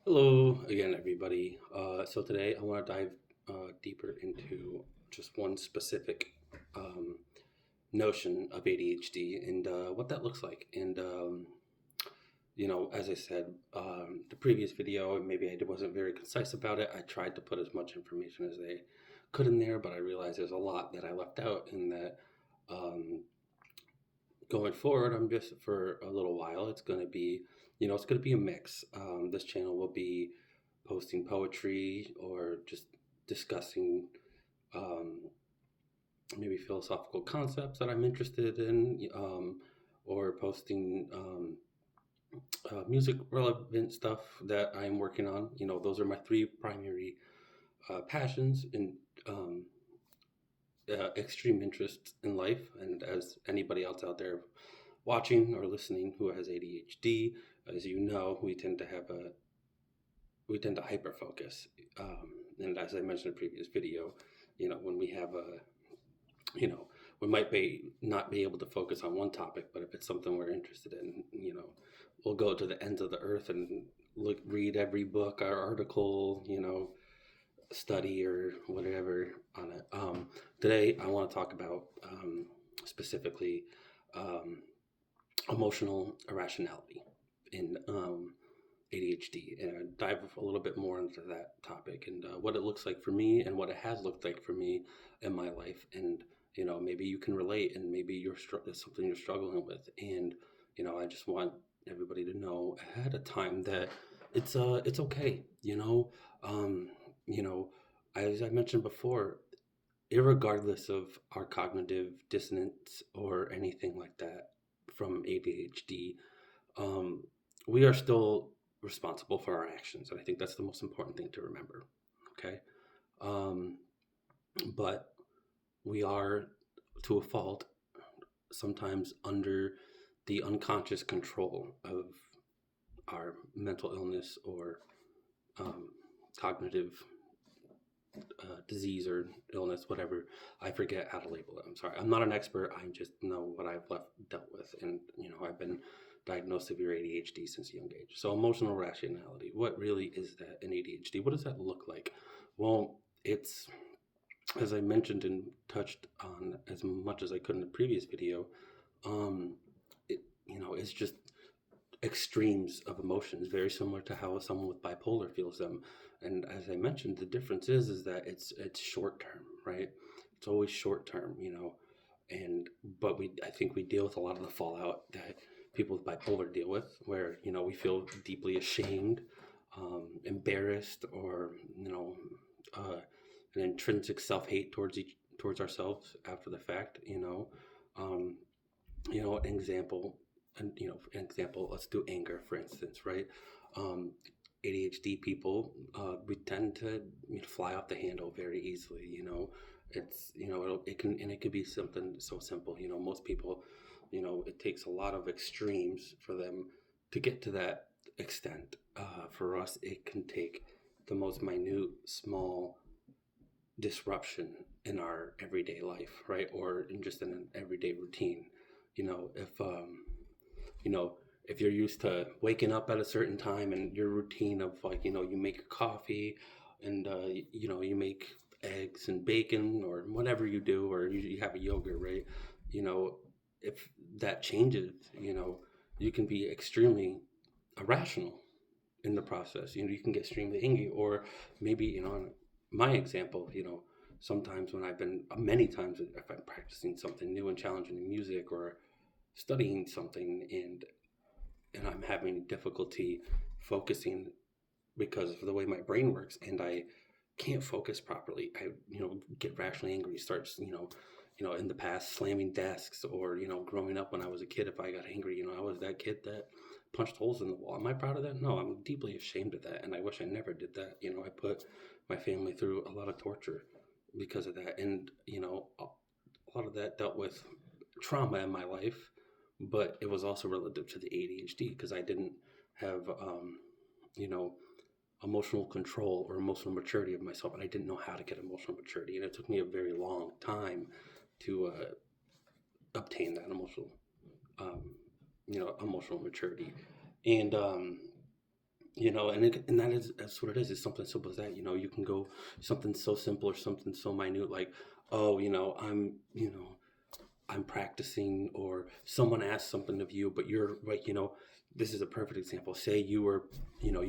Hello again, everybody. So today I want to dive deeper into just one specific um, notion of ADHD and what that looks like. As I said, the previous video, maybe I wasn't very concise about it. I tried to put as much information as I could in there, but I realized there's a lot that I left out, and that um, going forward, I'm just for a little while. It's going to be a mix. This channel will be posting poetry or just discussing um, maybe philosophical concepts that I'm interested in, or posting music relevant stuff that I'm working on. Those are my three primary passions and um, extreme interests in life. And as anybody else out there watching or listening who has ADHD, as you know, we tend to hyper focus. And as I mentioned in a previous video, when we have you know, we might be not be able to focus on one topic, but if it's something we're interested in, we'll go to the ends of the earth and read every book or article, study or whatever on it. Today, I want to talk about specifically um, emotional irrationality in ADHD, and dive a little bit more into that topic and what it looks like for me and what it has looked like for me in my life. And maybe you can relate, and maybe it's something you're struggling with. And I just want everybody to know ahead of time that it's okay. Um, you know, as I mentioned before, irregardless of our cognitive dissonance or anything like that from ADHD, um, we are still responsible for our actions. And I think that's the most important thing to remember. Okay. Um, but we are, to a fault, sometimes under the unconscious control of our mental illness or um, cognitive disease or illness, whatever. I forget how to label it. I'm sorry. I'm not an expert. I just know what I've dealt with. And, I've been diagnosed severe ADHD since a young age. So, emotional rationality. What really is that in ADHD? What does that look like? Well, it's, as I mentioned and touched on as much as I could in the previous video, um, it's just extremes of emotions, very similar to how someone with bipolar feels them. And as I mentioned, the difference is that it's short term, right? It's always short term, and but I think we deal with a lot of the fallout that people with bipolar deal with, where we feel deeply ashamed, embarrassed, or uh, an intrinsic self hate towards ourselves after the fact. Um, an example, let's do anger, for instance, right? um, ADHD people, we tend to fly off the handle very easily. It can be something so simple. Most people, it takes a lot of extremes for them to get to that extent. For us, it can take the most minute, small disruption in our everyday life, right? Or in just in an everyday routine. If you know, if you're used to waking up at a certain time and your routine of, like, you make your coffee and you make eggs and bacon or whatever you do, or you have a yogurt, right? You know, if that changes, you can be extremely irrational in the process. You can get extremely angry, or maybe, in my example, sometimes when I've been many times if I'm practicing something new and challenging in music or studying something, and I'm having difficulty focusing because of the way my brain works, and I can't focus properly. I get rationally angry, starts in the past slamming desks, or growing up when I was a kid, if I got angry, I was that kid that punched holes in the wall. Am I proud of that? No, I'm deeply ashamed of that, and I wish I never did that. I put my family through a lot of torture because of that, and a lot of that dealt with trauma in my life, but it was also relative to the ADHD because I didn't have, you know, emotional control or emotional maturity of myself, and I didn't know how to get emotional maturity, and it took me a very long time to obtain that um, emotional maturity, and and that's what it is. It's something simple as that. You can go something so simple or something so minute like, oh, I'm practicing, or someone asks something of you, but you're like, this is a perfect example. Say you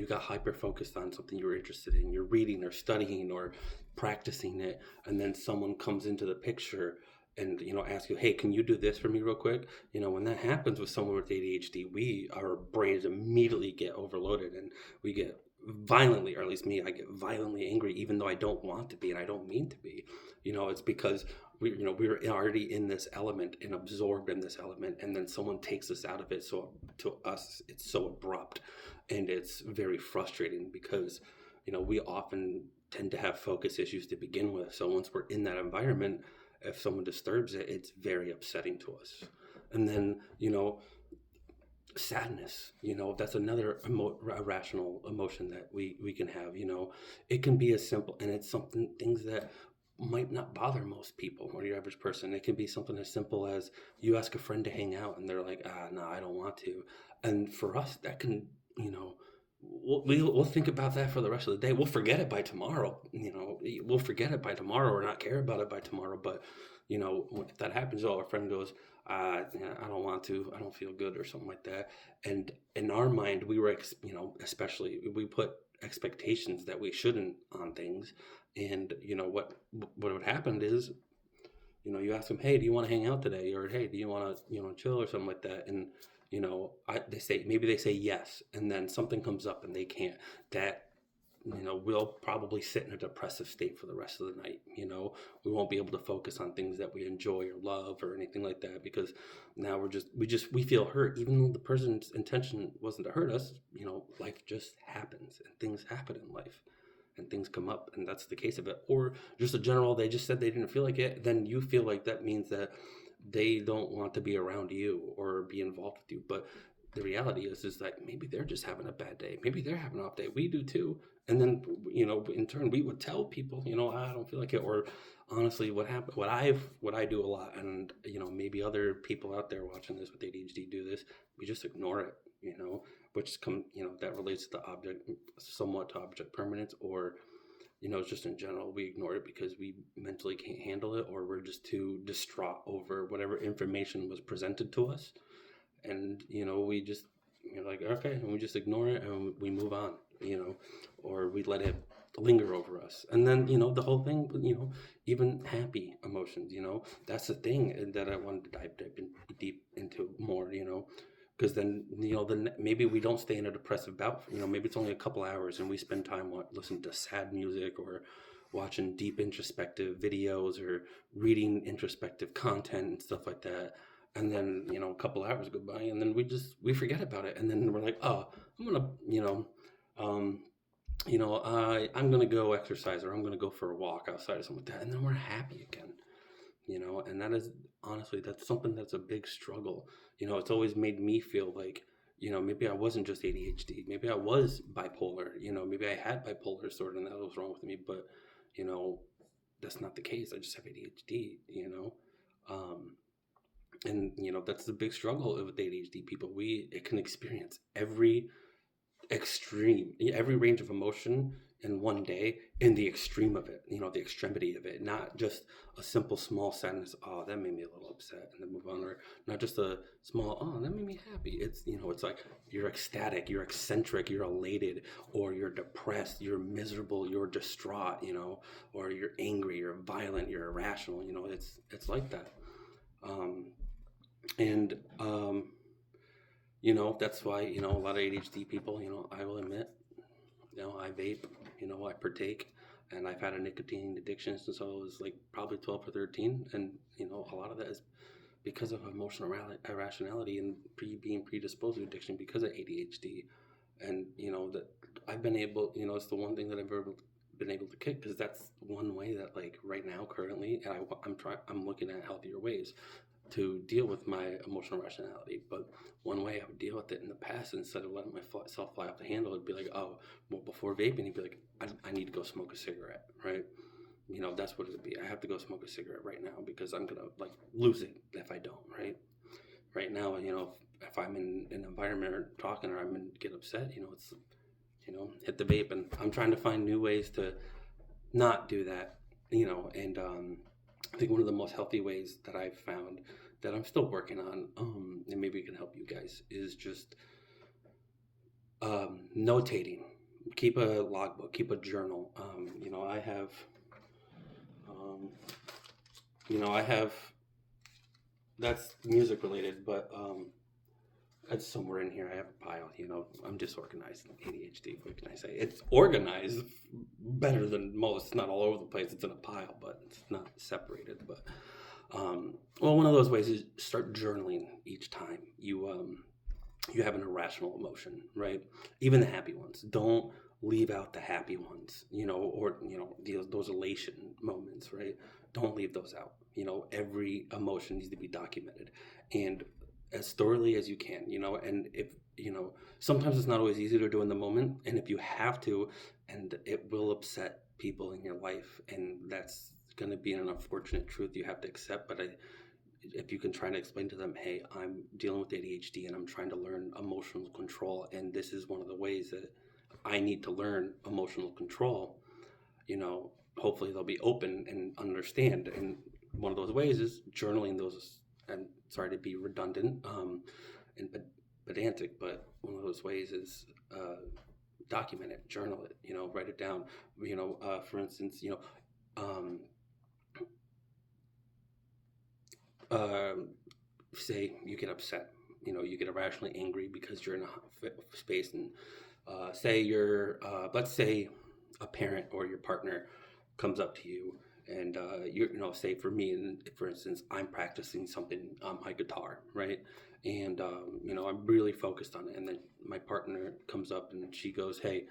got hyper focused on something you were interested in, you're reading or studying or practicing it, and then someone comes into the picture and, ask you, hey, can you do this for me real quick? When that happens with someone with ADHD, our brains immediately get overloaded and we get violently, or at least me, I get violently angry, even though I don't want to be and I don't mean to be. It's because we're already in this element and absorbed in this element, and then someone takes us out of it. So to us, it's so abrupt, and it's very frustrating because we often tend to have focus issues to begin with. So once we're in that environment, if someone disturbs it, it's very upsetting to us. And then sadness, that's another irrational emotion that we can have. It can be as simple, and it's something, things that might not bother most people or your average person. It can be something as simple as you ask a friend to hang out and they're like, no, I don't want to. And for us, that can, we'll think about that for the rest of the day. We'll forget it by tomorrow. We'll forget it by tomorrow or not care about it by tomorrow. But if that happens, our friend goes, yeah, I don't want to, I don't feel good or something like that. And in our mind, we were, especially we put expectations that we shouldn't on things. And what would happen is, you ask them, hey, do you want to hang out today? Or, hey, do you want to, chill or something like that? And, maybe they say yes. And then something comes up and they can't. That, we'll probably sit in a depressive state for the rest of the night. We won't be able to focus on things that we enjoy or love or anything like that, because now we feel hurt, even though the person's intention wasn't to hurt us. Life just happens, and things happen in life, and things come up, and that's the case of it. Or just a general, they just said they didn't feel like it, then you feel like that means that they don't want to be around you or be involved with you. But the reality is that maybe they're just having a bad day, maybe they're having an off day. We do too. And then in turn we would tell people, I don't feel like it. Or honestly, what I do a lot, and maybe other people out there watching this with ADHD do this, we just ignore it, which that relates to somewhat to object permanence, or just in general, we ignore it because we mentally can't handle it, or we're just too distraught over whatever information was presented to us. And, we just, like, okay, and we just ignore it and we move on, or we let it linger over us. And then, the whole thing, even happy emotions, that's the thing that I wanted to dive deep into more, because then maybe we don't stay in a depressive bout. Maybe it's only a couple hours, and we spend time listening to sad music, or watching deep introspective videos, or reading introspective content and stuff like that. And then a couple hours go by, and then we forget about it, and then we're like, oh, I'm gonna I'm gonna go exercise, or I'm gonna go for a walk outside or something like that, and then we're happy again. And that is, honestly, that's something that's a big struggle. It's always made me feel like, maybe I wasn't just ADHD, maybe I was bipolar, maybe I had bipolar disorder and that was wrong with me. But that's not the case. I just have ADHD. And that's the big struggle with ADHD people. It can experience every range of emotion in one day, in the extreme of it, the extremity of it, not just a simple small sadness, oh, that made me a little upset, and then move on. Or not just a small, oh, that made me happy. It's it's like you're ecstatic, you're eccentric, you're elated, or you're depressed, you're miserable, you're distraught, or you're angry, you're violent, you're irrational. It's like that. And that's why, a lot of ADHD people, I will admit, I vape, I partake, and I've had a nicotine addiction since I was like probably 12 or 13. And, a lot of that is because of emotional irrationality and being predisposed to addiction because of ADHD. And, that I've been able, it's the one thing that I've been able to kick, because that's one way that, like, right now, currently, and I'm looking at healthier ways to deal with my emotional rationality. But one way I would deal with it in the past, instead of letting myself fly off the handle, it'd be like, oh, well, before vaping, he'd be like, I need to go smoke a cigarette, right? That's what it'd be. I have to go smoke a cigarette right now because I'm gonna, like, lose it if I don't, right? Right now, if I'm in an environment or talking, or I'm gonna get upset, hit the vape. And I'm trying to find new ways to not do that, and I think one of the most healthy ways that I've found that I'm still working on, and maybe it can help you guys, is just notating. Keep a logbook, keep a journal. I have, um, I have, that's music related, but it's somewhere in here. I have a pile. I'm disorganized. ADHD. What can I say? It's organized better than most. It's not all over the place. It's in a pile, but it's not separated. But well, one of those ways is start journaling each time you have an irrational emotion, right? Even the happy ones. Don't leave out the happy ones, or those elation moments, right? Don't leave those out. Every emotion needs to be documented, and as thoroughly as you can, and if sometimes it's not always easy to do in the moment, and if you have to, and it will upset people in your life, and that's going to be an unfortunate truth you have to accept. But if you can try to explain to them, hey, I'm dealing with ADHD and I'm trying to learn emotional control, and this is one of the ways that I need to learn emotional control, hopefully they'll be open and understand. And one of those ways is journaling those. And sorry to be redundant and pedantic, but one of those ways is document it, journal it, write it down. For instance, um, uh, say you get upset, you get irrationally angry because you're in a space, and say let's say a parent or your partner comes up to you, and say for me, and for instance, I'm practicing something on my guitar, right? And I'm really focused on it, and then my partner comes up and she goes, hey,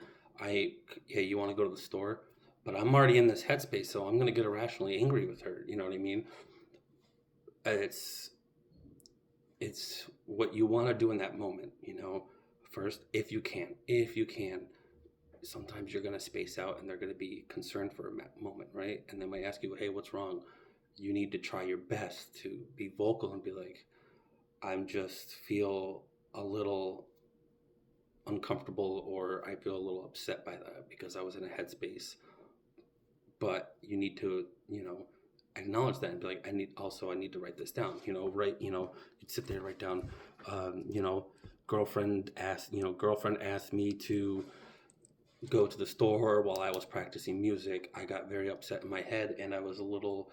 you want to go to the store? But I'm already in this headspace, so I'm going to get irrationally angry with her. You know what I mean? It's what you want to do in that moment. First, if you can, sometimes you're going to space out and they're going to be concerned for a moment, right? And they might ask you, hey, what's wrong? You need to try your best to be vocal and be like, I'm just feel a little uncomfortable, or I feel a little upset by that because I was in a headspace. But you need to, acknowledge that and be like, I need to write this down, you'd sit there and write down, girlfriend asked me to go to the store while I was practicing music. I got very upset in my head, and I was a little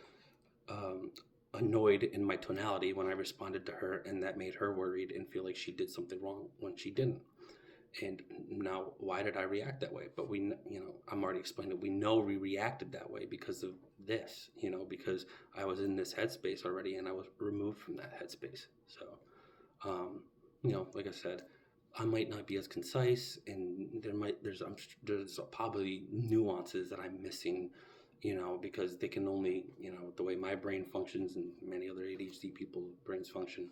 annoyed in my tonality when I responded to her, and that made her worried and feel like she did something wrong when she didn't. And now, why did I react that way? But I'm already explaining it. We know we reacted that way because of this, because I was in this headspace already, and I was removed from that headspace. So, like I said, I might not be as concise, and there's probably nuances that I'm missing, because they can only, the way my brain functions and many other ADHD people's brains function,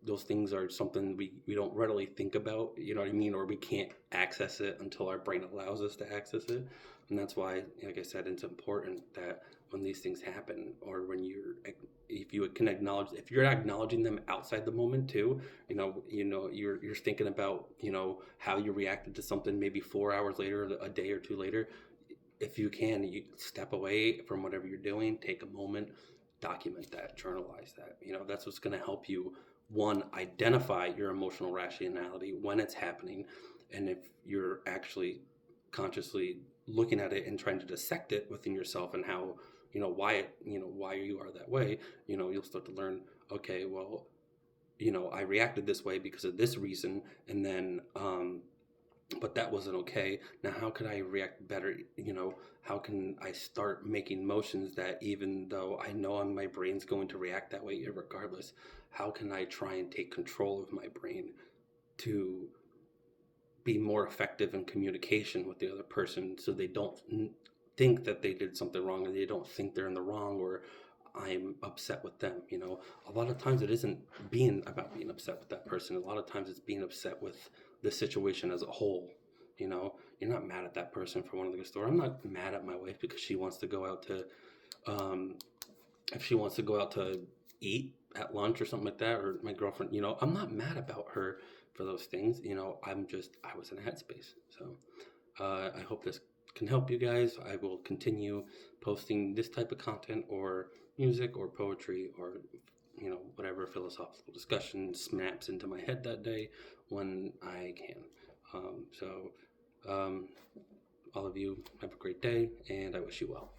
those things are something we don't readily think about, you know what I mean? Or we can't access it until our brain allows us to access it. And that's why, like I said, it's important that when these things happen, or when if you're acknowledging them outside the moment too, you're thinking about, how you reacted to something maybe 4 hours later, a day or two later. If you can, you step away from whatever you're doing, take a moment, document that, journalize that. That's what's going to help you, one, identify your emotional rationality when it's happening, and if you're actually consciously looking at it and trying to dissect it within yourself, and how, why you are that way, you'll start to learn, okay, well, I reacted this way because of this reason, and then but that wasn't okay. Now, how could I react better? How can I start making motions that, even though I know my brain's going to react that way regardless, how can I try and take control of my brain to be more effective in communication with the other person, so they don't think that they did something wrong, and they don't think they're in the wrong, or I'm upset with them. A lot of times it isn't being upset with that person. A lot of times it's being upset with the situation as a whole. You're not mad at that person for wanting to go to the store. I'm not mad at my wife because she wants to go out to, if she wants to go out to eat at lunch or something like that, or my girlfriend, I'm not mad about her for those things. I was in a headspace. So I hope this can help you guys. I will continue posting this type of content or music or poetry or whatever philosophical discussion snaps into my head that day when I can. So, all of you have a great day, and I wish you well.